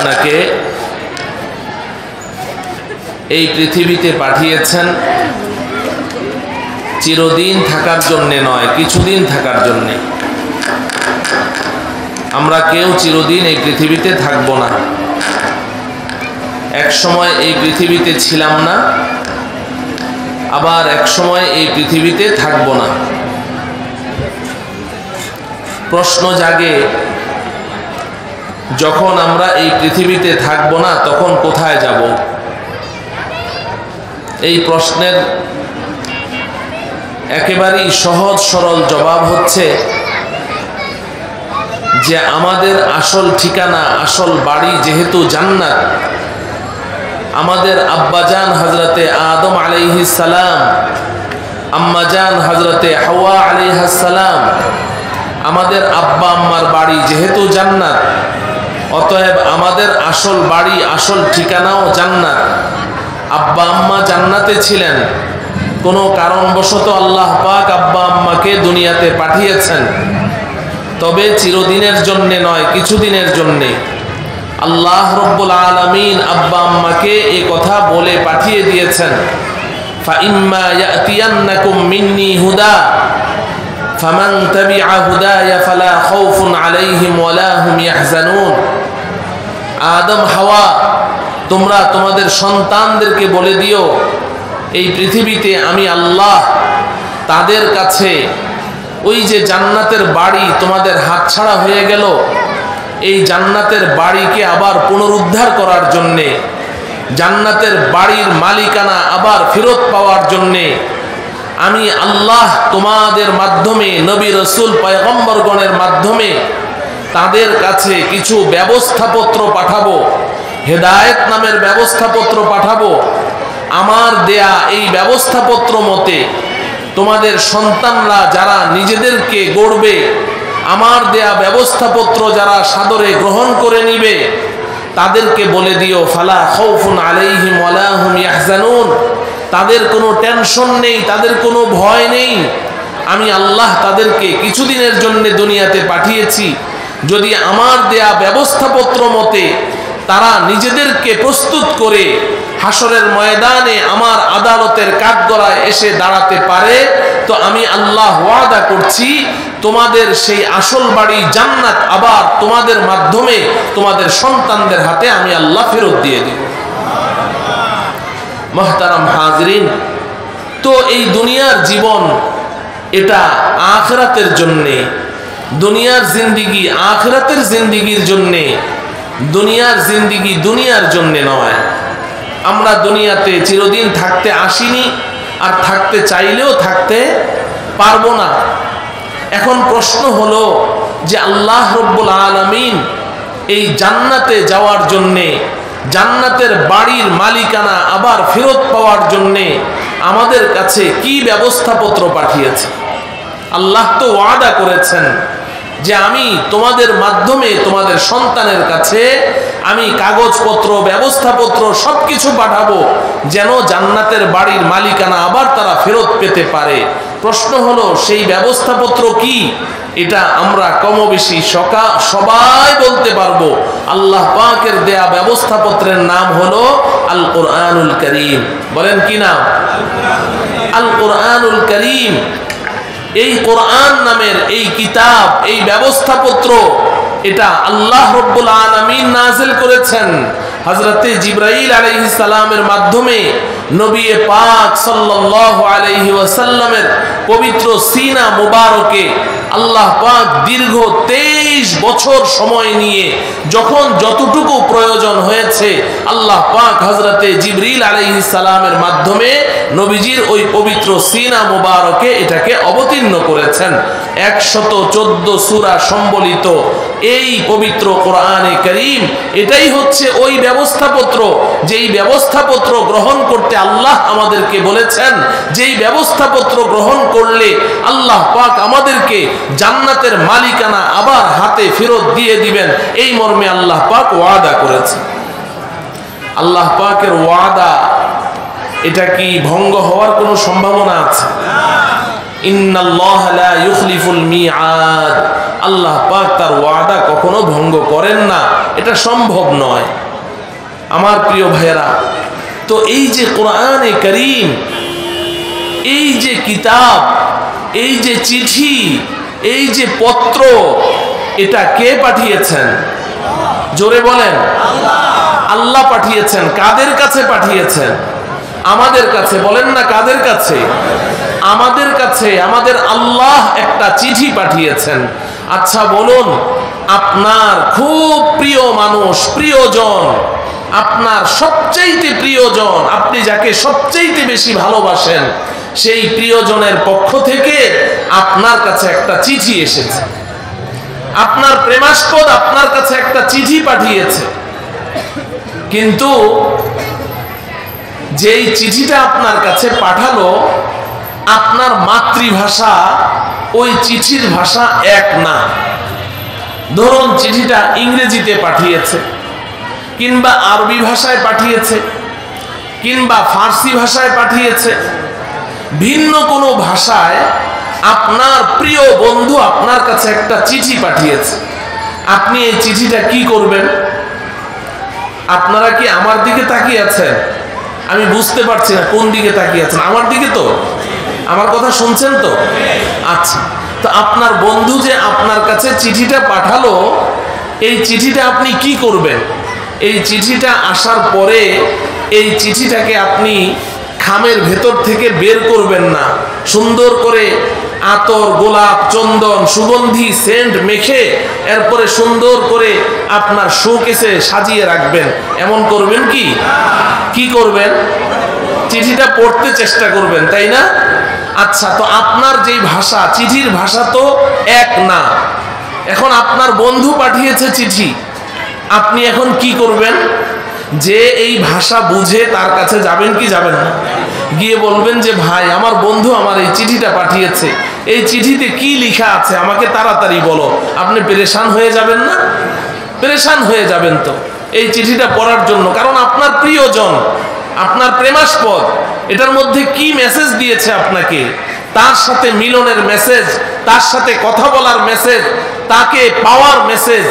আপনাকে এই পৃথিবীতে পাঠিয়েছেন চিরদিন থাকার জন্যে নয়, কিছুদিন থাকার জন্যে। আমরা কেউ চিরদিন এই পৃথিবীতে থাকব না। এক সময় এই পৃথিবীতে ছিলাম না, আবার এক সময় এই পৃথিবীতে থাকব না। প্রশ্ন জাগে, যখন আমরা এই পৃথিবীতে থাকব না তখন কোথায় যাব? এই প্রশ্নের একেবারেই সহজ সরল জবাব হচ্ছে যে আমাদের আসল ঠিকানা, আসল বাড়ি যেহেতু জান্নাত, আমাদের আব্বাজান হযরতে আদম আলাইহিস সালাম, আম্মাজান হযরতে হাওয়া আলাইহিস সালাম, আমাদের আব্বা আম্মার বাড়ি যেহেতু জান্নাত, অতএব আমাদের আসল বাড়ি, আসল ঠিকানাও জান্নাত। আব্বা আম্মা জান্নাতে ছিলেন, কোনো কারণবশত আল্লাহ পাক আব্বা আম্মাকে দুনিয়াতে পাঠিয়েছেন, তবে চিরদিনের জন্যে নয়, কিছুদিনের জন্যে। আল্লাহ রব্বুল আলামিন আব্বা আম্মাকে এই কথা বলে পাঠিয়ে দিয়েছেন, ফাইম্মা ইয়াতিয়ান্নাকুম মিন্নি হুদা ফামান তাবিআ হুদায়া ফালা খাউফুন আলাইহিম ওয়ালা হুম ইয়াহজানুন। আদম হাওয়া, তোমরা তোমাদের সন্তানদেরকে বলে দিও এই পৃথিবীতে আমি আল্লাহ তাদের কাছে ওই যে জান্নাতের বাড়ি তোমাদের হাতছাড়া হয়ে গেল, এই জান্নাতের বাড়িকে আবার পুনরুদ্ধার করার জন্যে, জান্নাতের বাড়ির মালিকানা আবার ফেরত পাওয়ার জন্যে আমি আল্লাহ তোমাদের মাধ্যমে, নবী রাসূল পয়গম্বরগণের মাধ্যমে তাদের কাছে কিছু ব্যবস্থাপত্র পাঠাবো, হেদায়েত নামের ব্যবস্থাপত্র পাঠাবো। আমার দেয়া এই ব্যবস্থাপত্র মতে তোমাদের সন্তানরা যারা নিজেদেরকে গড়বে, আমার দেয়া ব্যবস্থাপত্র যারা সাদরে গ্রহণ করে নিবে, তাদেরকে বলে দিও ফালা খাউফুন আলাইহিম ওয়ালা হুম ইয়াহজানুন। তাদের কোনো টেনশন নেই, তাদের কোনো ভয় নেই। আমি আল্লাহ তাদেরকে কিছুদিনের জন্য দুনিয়াতে পাঠিয়েছি। যদি আমার দেয়া ব্যবস্থাপত্র মতে তারা নিজেদেরকে প্রস্তুত করে হাসরের ময়দানে আমার আদালতের কাঠগড়ায় এসে দাঁড়াতে পারে, তো আমি আল্লাহ ওয়াদা করছি তোমাদের সেই আসল বাড়ি জান্নাত আবার তোমাদের মাধ্যমে তোমাদের সন্তানদের হাতে আমি আল্লাহ ফেরত দিয়ে দিব। মুহতারাম হাজরিন, তো এই দুনিয়ার জীবন এটা আখিরাতের জন্যে, দুনিয়ার জিন্দিগি আখিরাতের জিন্দিগির জন্যে, দুনিয়ার জিন্দিগি দুনিয়ার জন্যে নয়। আমরা দুনিয়াতে চিরদিন থাকতে আসিনি, আর থাকতে চাইলেও থাকতে পারবো না। এখন প্রশ্ন হলো যে আল্লাহ রব্বুল আলামিন এই জান্নাতে যাওয়ার জন্যে, জান্নাতের বাড়ির মালিকানা আবার ফেরত পাওয়ার জন্যে আমাদের কাছে কি ব্যবস্থাপত্র পাঠিয়েছে? আল্লাহ তো ওয়াদা করেছেন যে আমি তোমাদের মাধ্যমে তোমাদের সন্তানের কাছে আমি কাগজপত্র, ব্যবস্থাপত্র সবকিছু পাঠাবো, যেন জান্নাতের বাড়ির মালিকানা আবার তারা ফেরত পেতে পারে। প্রশ্ন হলো সেই ব্যবস্থাপত্র কি? এটা আমরা কমবেশি সবাই বলতে পারবো। আল্লাহ পাকের দেয়া ব্যবস্থাপত্রের নাম হলো আল কোরআনুল কারীম। বলেন কি নাম? আল কোরআনুল কারীম। এই কোরআন নামের এই কিতাব, এই ব্যবস্থাপত্র, এটা আল্লাহ রব্বুল আলামিন নাযিল করেছেন হযরতে জিবরাইল আলাইহিস সালামের মাধ্যমে নবী পাক সাল্লাল্লাহু আলাইহি ওয়াসাল্লামের পবিত্র সিনা মুবারকে আল্লাহ পাক দীর্ঘ 23 বছর সময় নিয়ে যখন যতটুকু প্রয়োজন হয়েছে আল্লাহ পাক হযরতে জিবরিল আলাইহিস সালামের মাধ্যমে নবীজির ওই পবিত্র সিনা মুবারকে এটাকে অবতীর্ণ করেছেন। 114 সূরা সম্বলিত এই পবিত্র কোরআনে কারীম, এটাই হচ্ছে ওই ব্যবস্থাপত্র, যেই ব্যবস্থাপত্র গ্রহণ করতে আল্লাহ আমাদেরকে বলেছেন, যেই ব্যবস্থাপত্র গ্রহণ করলে আল্লাহ পাক আমাদেরকে জান্নাতের মালিকানা আবার হাতে ফেরত দিয়ে দিবেন, এই মর্মে আল্লাহ পাক ওয়াদা করেছেন। আল্লাহ পাকের ওয়াদা এটা কি ভঙ্গ হওয়ার কোনো সম্ভাবনা আছে? ইন্নাল্লাহা লা ইউখলিফুল মিআদ, আল্লাহ পাক তার ওয়াদা কখনো ভঙ্গ করেন না, এটা সম্ভব নয়। আমার প্রিয় ভাইয়েরা, তো এই যে কোরআনে কারীম, এই যে কিতাব, এই যে চিঠি, এই যে পত্র, এটা কে পাঠিয়েছেন? জোরে বলেন। আল্লাহ পাঠিয়েছেন। কাদের কাছে পাঠিয়েছেন? আমাদের কাছে। বলেন না কাদের কাছে? আমাদের কাছে। আমাদের আল্লাহ একটা চিঠি পাঠিয়েছেন। আচ্ছা বলুন, আপনার খুব প্রিয় মানুষ, প্রিয়জন, আপনার সবচাইতে প্রিয়জন, আপনি যাকে সবচাইতে বেশি ভালোবাসেন, সেই প্রিয়জনের পক্ষ থেকে আপনার কাছে একটা চিঠি এসেছে। আপনার প্রেমাস্পদ আপনার কাছে একটা চিঠি পাঠিয়েছে, কিন্তু যেই চিঠিটা আপনার কাছে পাঠালো, আপনার মাতৃভাষা ওই চিঠির ভাষা এক না। ধরুন চিঠিটা ইংরেজিতে পাঠিয়েছে, কিংবা আরবি ভাষায় পাঠিয়েছে, কিংবা ফার্সি ভাষায় পাঠিয়েছে, ভিন্ন কোনো ভাষায় আপনার প্রিয় বন্ধু আপনার কাছে একটা চিঠি পাঠিয়েছে। আপনি এই চিঠিটা কি করবেন? আপনারা কি আমার দিকে তাকিয়ে আছেন? আমি বুঝতে পারছি না কোন দিকে তাকিয়ে আছেন। আমার দিকে তো? আমার কথা শুনছেন তো? আচ্ছা, তো আপনার বন্ধু যে আপনার কাছে চিঠিটা পাঠালো, এই চিঠিটা আপনি কি করবেন? এই চিঠিটা আসার পরে এই চিঠিটাকে আপনি খামের ভেতর থেকে বের করবেন না, সুন্দর করে আতর, গোলাপ, চন্দন, সুগন্ধি, সেন্ট মেখে এরপরে সুন্দর করে আপনার শোকেসে সাজিয়ে রাখবেন। এমন করবেন কি? কি করবেন? চিঠিটা পড়তে চেষ্টা করবেন, তাই না? আচ্ছা, তো আপনার যেই ভাষা, চিঠির ভাষা তো এক না। এখন আপনার বন্ধু পাঠিয়েছে চিঠি, আপনি এখন কি করবেন? যে এই ভাষা বুঝে তার কাছে যাবেন কি যাবেন না? গিয়ে বলবেন যে ভাই, আমার বন্ধু আমার এই চিঠিটা পাঠিয়েছে, এই চিঠিতে কি লেখা আছে আমাকে তাড়াতাড়ি বলো। আপনি পেরেশান হয়ে যাবেন না? পেরেশান হয়ে যাবেন তো এই চিঠিটা পড়ার জন্য, কারণ আপনার প্রিয়জন, আপনার প্রেমাস্পদ, এটার মধ্যে কি মেসেজ দিয়েছে আপনাকে, তার সাথে মিলনের মেসেজ, তার সাথে কথা বলার মেসেজ, তাকে পাওয়ার মেসেজ,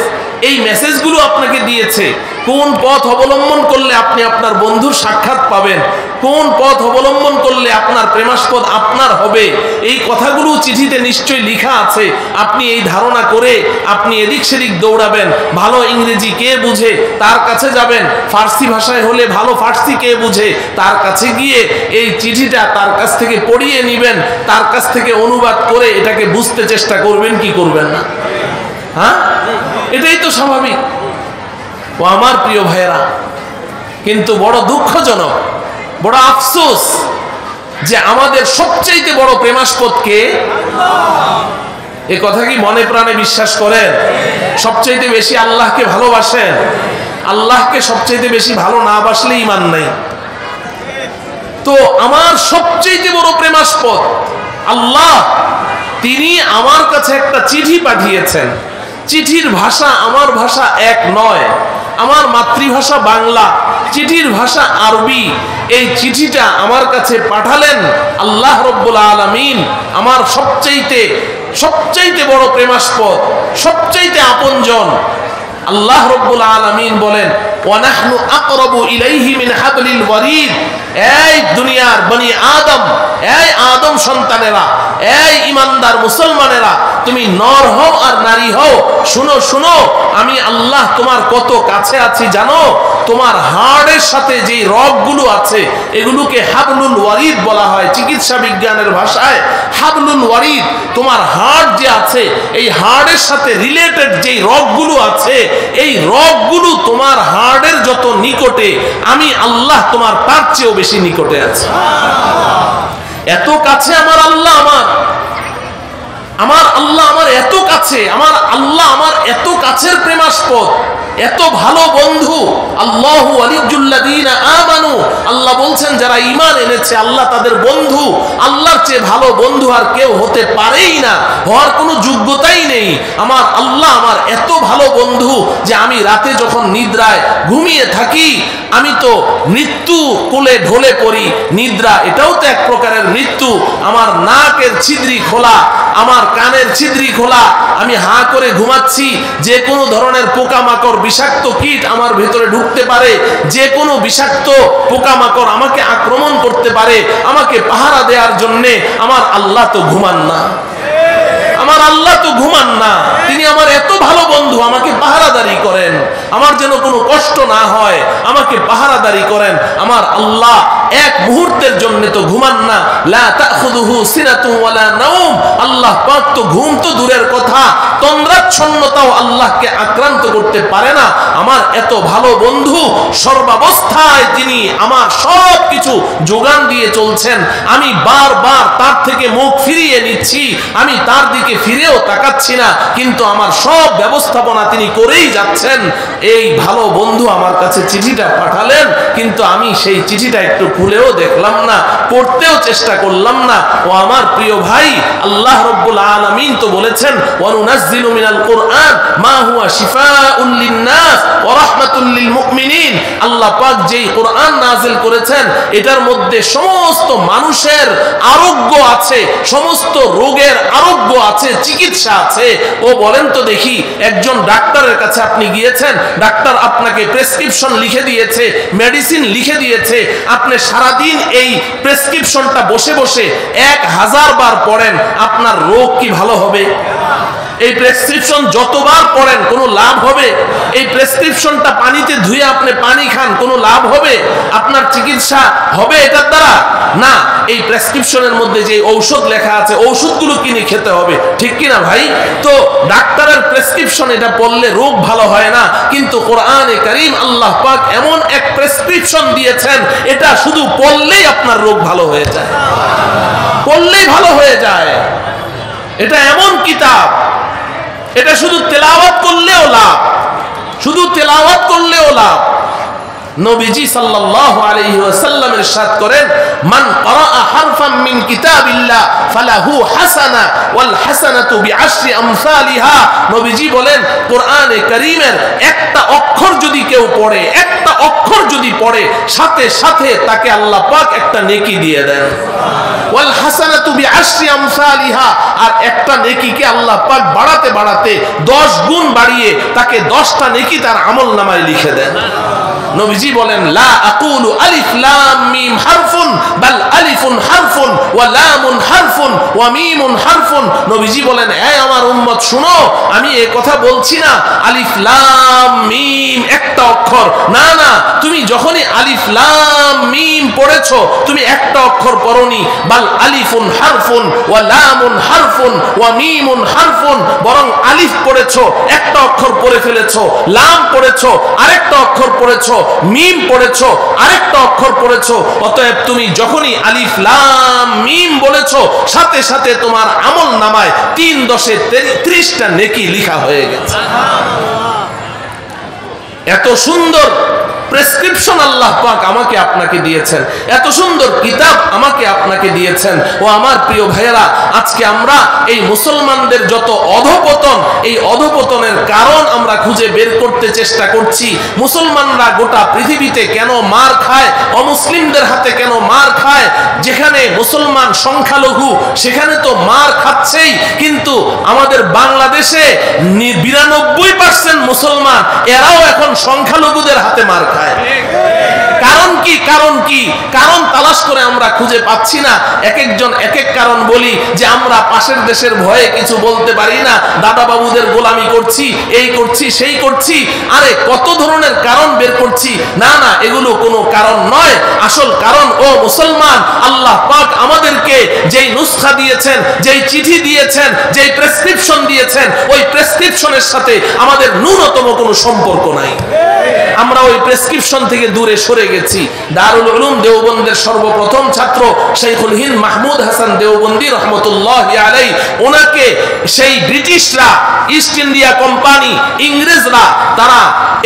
এই মেসেজগুলো আপনাকে দিয়েছে। কোন পথ অবলম্বন করলে আপনি আপনার বন্ধুর সাক্ষাৎ পাবেন, কোন পথ অবলম্বন করলে আপনার প্রেমাস্পদ আপনার হবে, এই কথাগুলো চিঠিতে নিশ্চয়ই লেখা আছে। আপনি এই ধারণা করে আপনি এদিক সেদিক দৌড়াবেন। ভালো ইংরেজি কে বুঝে তার কাছে যাবেন, ফার্সি ভাষায় হলে ভালো ফার্সি কে বুঝে তার কাছে গিয়ে এই চিঠিটা তার কাছ থেকে পড়িয়ে নেবেন, তার কাছ থেকে অনুবাদ করে এটাকে বুঝতে চেষ্টা করবেন কি করবেন না? হ্যাঁ, এটাই তো স্বাভাবিক। ও আমার প্রিয় ভাইয়েরা, কিন্তু বড় দুঃখজনক, বড় আফসোস যে আমাদের সবচেয়ে বড় প্রেমাস্পদকে, এ কথা কি মনে প্রাণে বিশ্বাস করেন? সবচেয়ে বেশি আল্লাহকে ভালোবাসেন? আল্লাহকে সবচেয়ে বেশি ভালো না বাসলে ঈমান নাই। তো আমার সবচেয়ে বড় প্রেমাস্পদ আল্লাহ, তিনি আমার কাছে একটা চিঠি পাঠিয়েছেন। চিঠির ভাষা আমার ভাষা এক নয়, আমার মাতৃভাষা বাংলা, চিঠির ভাষা আরবি। এই চিঠিটা আমার কাছে পাঠালেন আল্লাহ রব্বুল আলামিন, আমার সবচাইতে বড় প্রেমাস্পদ, সবচাইতে আপনজন। আল্লাহ রব্বুল আলামিন বলেন, ওয়া নাহনু আকরাবু ইলাইহি মিন হাবলিল ওয়ারিদ। এই দুনিয়ার বনি আদম, এই আদম সন্তানেরা, এই ইমানদার মুসলমানেরা, তুমি নর হও আর নারী হও, শুনো শুনো, আমি আল্লাহ তোমার কত কাছে আছি জানো? তোমার হাড়ের সাথে যে রগগুলো আছে এগুলোকে হাবলুল ওয়ারিদ বলা হয়। চিকিৎসা বিজ্ঞানের ভাষায় হাবলুল ওয়ারিদ, তোমার হাড় যে আছে এই হাড়ের সাথে রিলেটেড যেই রগগুলো আছে, এই রগগুলো তোমার হাড়ের যত নিকটে, আমি আল্লাহ তোমার তার চেয়েও বেশি নিকটে আছি। এত কাছে আমার আল্লাহ, আমার আল্লাহ আমার এত কাছে, আমার আল্লাহ আমার এত কাছের প্রেমাস্পদ। এত ভালো বন্ধু। আল্লাহু ওয়ালিয়ুল্লাযীনা আমানু, আল্লাহ বলছেন যারা ঈমান এনেছে আল্লাহ তাদের বন্ধু। আল্লাহর চেয়ে ভালো বন্ধু আর কেউ হতে পারেই না, হওয়ার কোনো যোগ্যতাই নেই। আমার আল্লাহ আমার এত ভালো বন্ধু যে আমি রাতে যখন নিদ্রায় ঘুমিয়ে থাকি আমি তো মৃত্যু কোলে ঢলে পড়ি। নিদ্রা এটাও তো এক প্রকারের মৃত্যু। আমার নাকের ছিদ্রি খোলা, আমার কানের ছিদ্রি খোলা, আমি হা করে ঘুমাচ্ছি। যে কোনো ধরনের পোকামাকড় বিষাক্ত কীট আমার ভেতরে ঢুকতে পারে, যে কোনো বিষাক্ত পোকামাকড় আমাকে আক্রমণ করতে পারে। আমাকে পাহারা দেওয়ার জন্যে আমার আল্লাহ তো ঘুমান না, আমার আল্লাহ তো ঘুমান না। তিনি আমার এত ভালো বন্ধু, আমাকে পাহারাদারি করেন, আমার যেন কোনো কষ্ট না হয়, আমাকে পাহারাদারি করেন। আমার আল্লাহ এক মুহূর্তের জন্য তো ঘুমান না। লা তাখুযুহু সিনাতুন ওয়ালা নাওম, আল্লাহ পাক তো ঘুম তো দূরের কথা, তন্দ্রাচ্ছন্নতাও আল্লাহকে আক্রান্ত করতে পারে না। আমার এত ভালো বন্ধু, সর্বাবস্থায় তিনি আমার সব কিছু যোগান দিয়ে চলছেন। আমি বারবার তার থেকে মুখ ফিরিয়ে নিচ্ছি, আমি তার দিকে ফিরেও তাকাচ্ছি না, কিন্তু আমার সব ব্যবস্থাপনা তিনি করেই যাচ্ছেন। এই ভালো বন্ধু আমার কাছে চিঠিটা পাঠালেন, কিন্তু আমি সেই চিঠিটা একটু খুলেও দেখলাম না, পড়তেও চেষ্টা করলাম না। ও আমার প্রিয় ভাই, আল্লাহ রাব্বুল আলামিন তো বলেছেন ওয়ানুনাজ্জিলু মিনাল কুরআন মা হুয়া শিফাউন লিন-নাস ওয়া রাহমাতুল লিল মুমিনিন। আল্লাহ পাক যেই কোরআন নাযিল করেছেন এটার মধ্যে সমস্ত মানুষের আরোগ্য আছে, সমস্ত রোগের আরোগ্য আছে, চিকিৎসা আছে। ও বলেন তো দেখি, একজন ডাক্তারের কাছে আপনি গিয়েছেন, ডাক্তার আপনাকে প্রেসক্রিপশন লিখে দিয়েছে, মেডিসিন লিখে দিয়েছে, আপনি সারাদিন এই প্রেসক্রিপশনটা বসে বসে 1000 বার পড়েন, আপনার রোগ কি ভালো হবে? এই প্রেসক্রিপশন যতবার পড়েন কোনো লাভ হবে? এই প্রেসক্রিপশনটা পানিতে ধুয়ে আপনি পানি খান, কোনো লাভ হবে? আপনার চিকিৎসা হবে এটার দ্বারা? না। এই প্রেসক্রিপশনের মধ্যে যে ঔষধ লেখা আছে ঔষধগুলো কিনে খেতে হবে, ঠিক কিনা ভাই? তো ডাক্তারের প্রেসক্রিপশন এটা পড়লে রোগ ভালো হয় না, কিন্তু কোরআনে কারীম আল্লাহ পাক এমন এক প্রেসক্রিপশন দিয়েছেন এটা শুধু পড়লেই আপনার রোগ ভালো হয়ে যায়, পড়লেই ভালো হয়ে যায়। এটা এমন কিতাব, এটা শুধু তেলাওয়াত করলেও লাভ, শুধু তেলাওয়াত করলেও লাভ। নবীজি সাল্লাল্লাহু আলাইহি ওয়াসাল্লাম ইরশাদ করেন, মান ক্বারাআ হারফাম মিন কিতাবিল্লাহ ফালাহু হাসানা ওয়াল হাসানাতু বিআশরি আমসালিহা। নবীজি বলেন কোরআনে কারীমের একটা অক্ষর যদি কেউ পড়ে, একটা অক্ষর যদি পড়ে, সাথে সাথে তাকে আল্লাহ পাক একটা নেকি দিয়ে দেন। ওয়াল হাসানাতু বিআশরি আমসালিহা, আর একটা নেকিকে আল্লাহ পাক বাড়াতে বাড়াতে 10 গুণ বাড়িয়ে তাকে 10টা নেকি তার আমলনামায় লিখে দেন। নবীজি বলেন লা আকুলু আলিফ লাম মিম হারফুন বাল আলিফুন হারফুন ওয়া লামুন হারফুন ওয়া মিমুন হারফুন। নবীজি বলেন হে আমার উম্মত শুনো, আমি এই কথা বলছি না আলিফ লাম মিম একটা অক্ষর, না না, তুমি যখনই আলিফ লাম মিম পড়েছো তুমি একটা অক্ষর পড়োনি, বাল আলিফুন হারফুন ওয়া লামুন হারফুন ওয়া মিমুন হারফুন, বরং আলিফ পড়েছো একটা অক্ষর পড়ে ফেলেছো, লাম পড়েছো আরেকটা অক্ষর পড়েছো, মিম পড়েছো আরেকটা অক্ষর পড়েছো। অতএব তুমি যখনই আলিফ লাম মিম বলেছো সাথে সাথে তোমার আমল নামায় 3 10 30টা নেকি লেখা হয়ে গেছে। এত সুন্দর প্রেসক্রিপশন আল্লাহ পাক আমাকে আপনাকে দিয়েছেন, এত সুন্দর কিতাব আমাকে আপনাকে দিয়েছেন। ও আমার প্রিয় ভাইয়েরা, আজকে আমরা এই মুসলমানদের যত অধপতন, এই অধপতনের কারণ আমরা খুঁজে বের করতে চেষ্টা করছি। মুসলমানরা গোটা পৃথিবীতে কেন মার খায়, অমুসলিমদের হাতে কেন মার খায়? যেখানে মুসলমান সংখ্যালঘু সেখানে তো মার খাচ্ছেই, কিন্তু আমাদের বাংলাদেশে 92% মুসলমান, এরাও এখন সংখ্যালঘুদের হাতে মার খায়। কারণ কি? কারণ কি? কারণ তালাশ করে আমরা খুঁজে পাচ্ছি না। এক একজন এক এক কারণ বলি, যে আমরা পাশের দেশের ভয়ে কিছু বলতে পারি না, দাদা বাবুদের গোলামি করছি, এই করছি সেই করছি, আরে কত ধরনের কারণ বের করছি। না না, এগুলো কোনো কারণ নয়। আসল কারণ, ও মুসলমান, আল্লাহ পাক আমাদেরকে যেই নুসখা দিয়েছেন, যেই চিঠি দিয়েছেন, যেই প্রেসক্রিপশন দিয়েছেন, ওই প্রেসক্রিপশনের সাথে আমাদের ন্যূনতম কোনো সম্পর্ক নাই। আমরা ওই প্রেসক্রিপশন থেকে দূরে সরে গেছি। দারুল উলুম দেওবন্দের সর্বপ্রথম ছাত্র শাইখুল হিন্দ মাহমুদ হাসান দেওবন্দি রহমতুল্লাহি আলাইহি, ওনাকে সেই ব্রিটিশরা, ইস্ট ইন্ডিয়া কোম্পানি, ইংরেজরা, তারা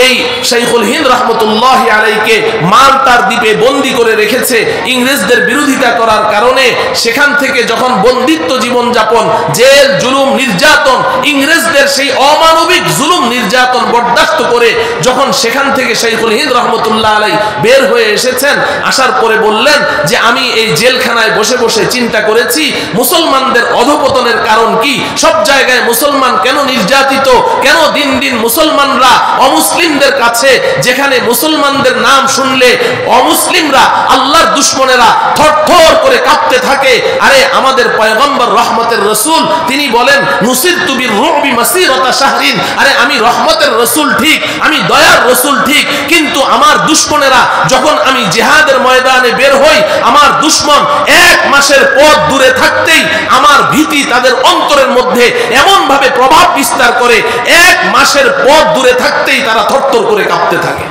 এই শাইখুল হিন্দ রহমতুল্লাহি আলাইহিকে মালটার দ্বীপে বন্দী করে রেখেছে ইংরেজদের বিরোধিতা করার কারণে। সেখান থেকে যখন বন্দিত্ব জীবন যাপন, জেল, জুলুম, নির্যাতন, ইংরেজদের সেই অমানবিক জুলুম নির্যাতন বরদাস্ত করে যখন সেখান থেকে শাইখুল হিন্দ রহমতুল্লাহ আলাইহি বের হয়ে এসেছেন, আসার পরে বললেন যে আমি এই জেলখানায় বসে বসে চিন্তা করেছি মুসলমানদের অধপতনের কারণ কি, সব জায়গায় মুসলমান কেন নির্যাতিত, কেন দিন দিন মুসলমানরা অমুসলিমদের কাছে, যেখানে মুসলমানদের নাম শুনলে অমুসলিমরা, আল্লাহর দুশমনেরা থরথর করে কাঁপতে থাকে। আরে আমাদের পয়গম্বর রহমতের রাসূল, তিনি বলেন নুসিরতু বির-রু'বি মাসিরাতা শাহরিন, আরে আমি রহমতের রাসূল ঠিক, আমি দয়ার রাসূল ঠিক, কিন্তু আমার দুশমনেরা, যখন আমি জিহাদের ময়দানে বের হই, আমার দুশমন এক মাসের পথ দূরে থাকতেই আমার ভীতি তাদের অন্তরের মধ্যে এমন ভাবে প্রভাব বিস্তার করে, এক মাসের পথ দূরে থাকতেই তারা থরথর করে কাঁপতে থাকে।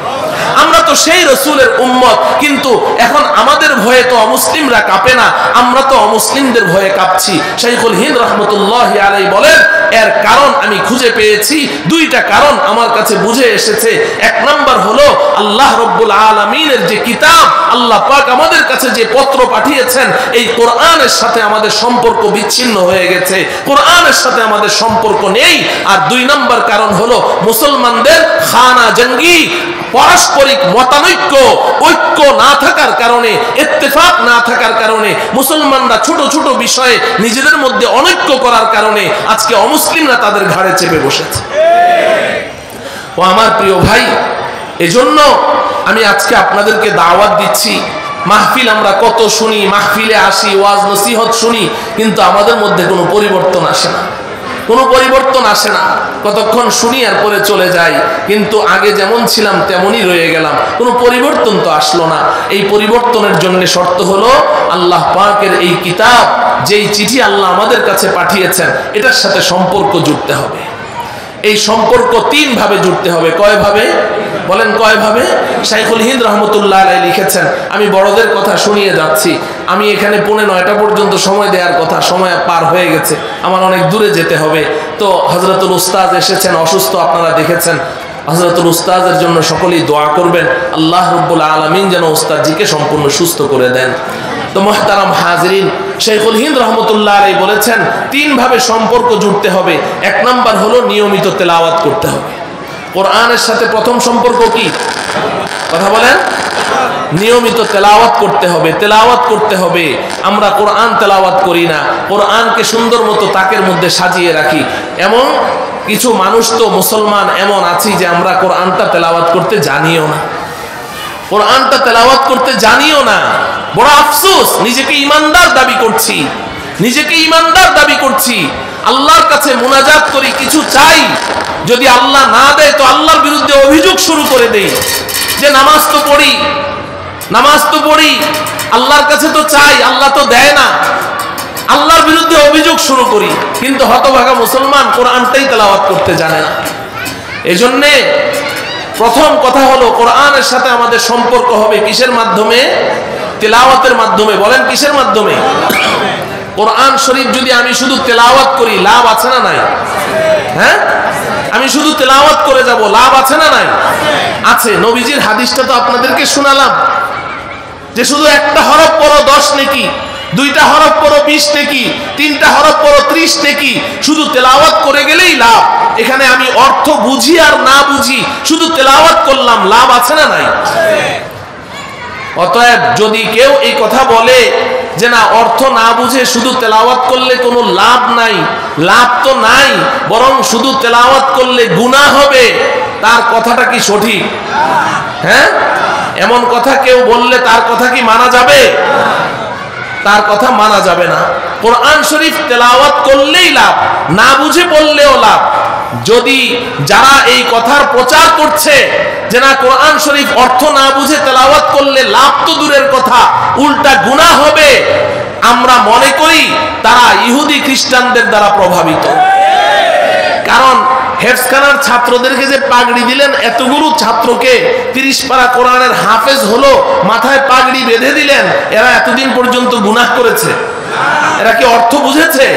আমরা তো সেই রসুলের উম্মত, কিন্তু এখন আমাদের ভয়ে তো অমুসলিমরা কাঁপে না, আমরা তো অমুসলিমদের ভয়ে কাঁপছি। শাইখুল হিন্দ রহমতুল্লাহি আলাইহি বলেন এর কারণ আমি খুঁজে পেয়েছি, দুইটা কারণ আমার কাছে বুঝে এসেছে। এক নাম্বার হলো আল্লাহ রব্বুল আলামিনের যে কিতাব, আল্লাহ পাক আমাদের কাছে যে পত্র পাঠিয়েছেন, এই কোরআনের সাথে আমাদের সম্পর্ক বিচ্ছিন্ন হয়ে গেছে, কোরআনের সাথে আমাদের সম্পর্ক নেই। আর দুই নাম্বার কারণ হলো মুসলমানদের খানা জঙ্গি, পারস্পরিক মতানৈক্য, ঐক্য না থাকার কারণে, ইত্তেফাক না থাকার কারণে, মুসলমানরা ছোট ছোট বিষয়ে নিজেদের মধ্যে অনৈক্য করার কারণে আজকে অমুসলিমরা তাদের ঘাড়ে চেপে বসেছে। ও আমার প্রিয় ভাই, এজন্য আমি আজকে আপনাদেরকে দাওয়াত দিচ্ছি। মাহফিল আমরা কত শুনি, মাহফিলে আসি, ওয়াজ নসিহত শুনি, কিন্তু আমাদের মধ্যে কোনো পরিবর্তন আসে না, কোনো পরিবর্তন আসে না। কতক্ষণ শুনি আর পরে চলে যাই, কিন্তু আগে যেমন ছিলাম তেমনই রয়ে গেলাম, কোনো পরিবর্তন তো আসলো না। এই পরিবর্তনের জন্য শর্ত হলো আল্লাহ পাকের এই কিতাব, যেই চিঠি আল্লাহ আমাদের কাছে পাঠিয়েছেন, এটার সাথে সম্পর্ক জুড়তে হবে। এই সম্পর্ক তিন ভাবে জুড়তে হবে। কয় ভাবে বলেন, কয় ভাবে? শাইখুল হিন্দ রহমতুল্লাহ আলাইহি লিখেছেন, আমি বড়দের কথা শুনিয়ে যাচ্ছি, আমি এখানে 9:45 পর্যন্ত সময় দেওয়ার কথা, সময় পার হয়ে গেছে, আমার অনেক দূরে যেতে হবে। তো হযরতুল উস্তাদ এসেছেন, অসুস্থ, আপনারা দেখেছেন। হযরতুল উস্তাদের জন্য সকলেই দোয়া করবেন, আল্লাহ রাব্বুল আলামিন যেন উস্তাদজিকে সম্পূর্ণ সুস্থ করে দেন। তো মুহতারাম হাজিরিন, শাইখুল হিন্দ রহমতুল্লাহ আলাইহি বলেছেন তিন ভাবে সম্পর্ক জুড়তে হবে। এক নাম্বার হলো নিয়মিত তেলাওয়াত করতে হবে। কোরআনের সাথে প্রথম সম্পর্ক কি? কথা বলেন। নিয়মিত তেলাওয়াত করতে হবে, তেলাওয়াত করতে হবে। আমরা কোরআন তেলাওয়াত করি না, কোরআনকে সুন্দর মতো তাকের মধ্যে সাজিয়ে রাখি। এমন কিছু মানুষ তো মুসলমান এমন আছি যে আমরা কোরআনটা তেলাওয়াত করতে জানিও না, কোরআনটা তেলাওয়াত করতে জানিও না। বড় আফসোস, নিজেকে ইমানদার দাবি করছি, নিজেকে ইমানদার দাবি করছি, আল্লাহর কাছে মুনাজাত করি, কিছু চাই, যদি আল্লাহ না দেয় তো আল্লাহর বিরুদ্ধে অভিযোগ শুরু করে দেই যে নামাজ তো পড়ি, নামাজ তো পড়ি, আল্লাহর কাছে তো চাই, আল্লাহ তো দেয় না, আল্লাহর বিরুদ্ধে অভিযোগ শুরু করি। কিন্তু হতভাগা মুসলমান কোরআনটাই তেলাওয়াত করতে জানে না। এজন্যে প্রথম কথা হলো কোরআনের সাথে আমাদের সম্পর্ক হবে কিসের মাধ্যমে? তেলাওয়াতের মাধ্যমে। বলেন কিসের মাধ্যমে? কোরআন শরীফ যদি আমি শুধু তেলাওয়াত করি, লাভ আছে না নাই? হ্যাঁ, আমি শুধু তেলাওয়াত করে যাব, লাভ আছে না নাই? আছে। নবীজির হাদিসটা তো আপনাদেরকে শোনালাম যে শুধু একটা হরফ পড়ো 10 নেকি, দুইটা হরফ পড়ো 20 নেকি, তিনটা হরফ পড়ো 30 নেকি, শুধু তেলাওয়াত করে গেলেই লাভ। এখানে আমি অর্থ বুঝি আর না বুঝি শুধু তেলাওয়াত করলাম, লাভ আছে না নাই? অতএব যদি কেউ এই কথা বলে যে না, অর্থ না বুঝে শুধু তেলাওয়াত করলে কোনো লাভ নাই, লাভ তো নাই, বরং শুধু তেলাওয়াত করলে গুনাহ হবে, তার কথাটা কি সঠিক? হ্যাঁ, এমন কথা কেউ বললে তার কথা কি মানা যাবে? তার কথা মানা যাবে না। কোরআন শরীফ তেলাওয়াত করলেই লাভ, না বুঝে পড়লেও লাভ। যদি যারা এই কথার প্রচার করছে যে না কোরআন শরীফ অর্থ না বুঝে তেলাওয়াত করলে লাভ তো দূরের কথা, উল্টা গুনাহ হবে, আমরা মনে করি তারা ইহুদি খ্রিস্টানদের দ্বারা প্রভাবিত। কারণ হেফজখানার ছাত্রদেরকে যে পাগড়ি দিলেন, এতগুলো ছাত্রকে 30 পারা কোরআনের হাফেজ হলো, মাথায় পাগড়ি বেঁধে দিলেন, এরা এতদিন পর্যন্ত গুনাহ করেছে? এরা কি অর্থ বুঝেছে?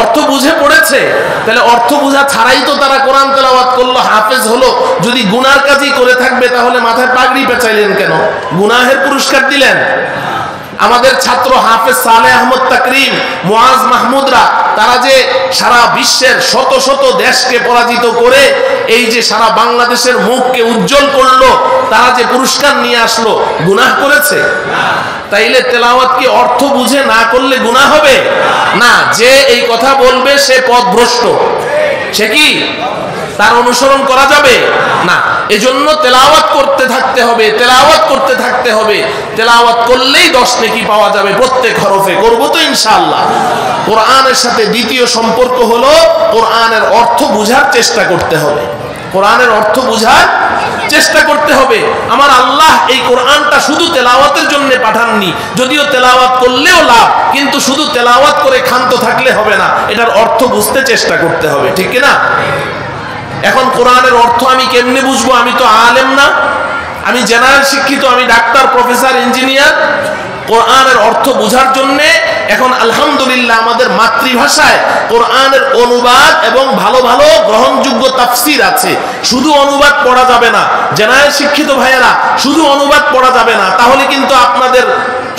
অর্থ বুঝে পড়েছে? তাহলে অর্থ বুঝা ছাড়াই তো তারা কোরআন তেলাওয়াত করলো, হাফেজ হলো। যদি গুনার কাজই করে থাকবে তাহলে মাথায় পাগড়ি পেঁচাইলেন কেন? গুনাহের পুরস্কার দিলেন? আমাদের ছাত্র হাফেজ সালেহ আহমদ তাকরিম, মুআজ মাহমুদরা, তারা যে সারা বিশ্বের শত শত দেশকে পরাজিত করে এই যে সারা বাংলাদেশের মুখকে উজ্জ্বল করলো, তারা যে পুরস্কার নিয়ে আসলো, গুনাহ করেছে? তাইলে তেলাওয়াত কি অর্থ বুঝে না করলে গুনাহ হবে? না। যে এই কথা বলবে সে পথভ্রষ্ট। সে কি? তার অনুসরণ করা যাবে না। এজন্য তেলাওয়াত করতে থাকতে হবে, তেলাওয়াত করতে থাকতে হবে। তেলাওয়াত করলেই 10 নেকি পাওয়া যাবে প্রত্যেক হরফে। করব তো ইনশাআল্লাহ। কোরআনের সাথে দ্বিতীয় সম্পর্ক হলো কোরআনের অর্থ বুঝার চেষ্টা করতে হবে। কোরআনের অর্থ বুঝার চেষ্টা করতে হবে। আমার আল্লাহ এই কোরআনটা শুধু তেলাওয়াতের জন্য পাঠাননি, যদিও তেলাওয়াত করলেও লাভ, কিন্তু শুধু তেলাওয়াত করে ক্ষান্ত থাকলে হবে না, এটার অর্থ বুঝতে চেষ্টা করতে হবে, ঠিক কি না? এখন কোরআনের অর্থ আমি কেমনে বুঝবো? আমি তো আলেম না, আমি জেনারেল শিক্ষিত, আমি ডাক্তার, প্রফেসর, ইঞ্জিনিয়ার। কোরআনের অর্থ বোঝার জন্য এখন আলহামদুলিল্লাহ আমাদের মাতৃভাষায় কোরআনের অনুবাদ এবং ভালো ভালো গ্রহণযোগ্য তাফসীর আছে। শুধু অনুবাদ পড়া যাবে না, জেনারেল শিক্ষিত ভাইয়েরা, শুধু অনুবাদ পড়া যাবে না, তাহলে কিন্তু আপনাদের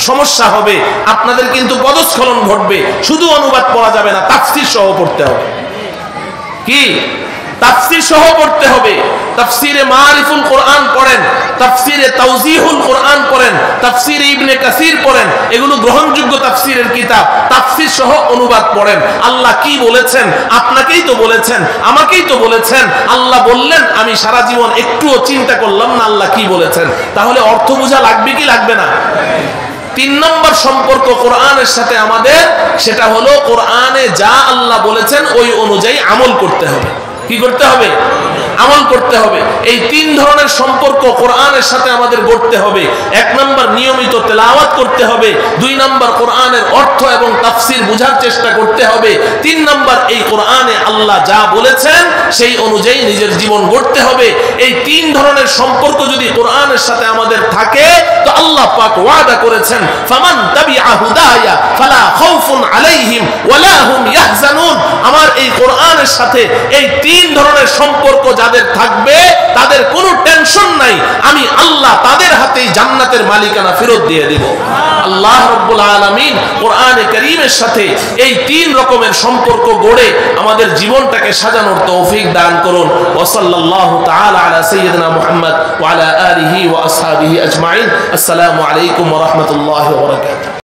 সমস্যা হবে, আপনাদের কিন্তু পদস্খলন ঘটবে। শুধু অনুবাদ পড়া যাবে না, তাফসীর সহ পড়তে হবে। কি? তাফসীর সহ পড়তে হবে। তাফসীরে মারিফুল কোরআন পড়েন, তাফসীরে তাওজিহুল কোরআন পড়েন, তাফসীরে ইবনে কাসির পড়েন, এগুলো গ্রহণযোগ্য তাফসীরের কিতাব। তাফসীর সহ অনুবাদ পড়েন। আল্লাহ কি বলেছেন? আপনাকেই তো বলেছেন, আমাকেই তো বলেছেন। আল্লাহ বললেন, আমি সারা জীবন একটুও চিন্তা করলাম না আল্লাহ কি বলেছেন। তাহলে অর্থ বোঝা লাগবে কি লাগবে না? 3 নম্বর সম্পর্ক কোরআনের সাথে আমাদের, সেটা হলো কোরআনে যা আল্লাহ বলেছেন ওই অনুযায়ী আমল করতে হবে। কি করতে হবে? আমল করতে হবে। এই 3 ধরনের সম্পর্ক কোরআনের সাথে আমাদের গড়তে হবে। 1 নম্বর নিয়মিত তেলাওয়াত করতে হবে, 2 নম্বর কোরআনের অর্থ এবং তাফসীর বোঝার চেষ্টা করতে হবে, 3 নম্বর এই কোরআনে আল্লাহ যা বলেছেন সেই অনুযায়ী নিজের জীবন গড়তে হবে। এই 3 ধরনের সম্পর্ক যদি কোরআনের সাথে আমাদের থাকে তো আল্লাহ পাক ওয়াদা করেছেন, ফামান তাবিআ হুদায়া ফালা খাউফুন আলাইহিম ওয়ালা হুম ইয়াহজানুন। আমার এই কোরআনের সাথে এই 3 ধরনের সম্পর্ক যাদের থাকবে তাদের কোনো টেনশন নাই, আমি আল্লাহ তাদের হাতেই জান্নাতের মালিকানা ফেরত দিয়ে দিব। আল্লাহ রাব্বুল আলামিন কোরআনে কারীমের সাথে এই 3 রকমের সম্পর্ক গড়ে আমাদের জীবনটাকে সাজানোর তৌফিক দান করুন। ওয়া সাল্লাল্লাহু তাআলা আলা সাইয়্যিদিনা মুহাম্মদ ওয়া আলা আলিহি ওয়া আসহাবিহি আজমাইন। আসসালামু আলাইকুম ওয়া রাহমাতুল্লাহি ওয়া বারাকাতুহু।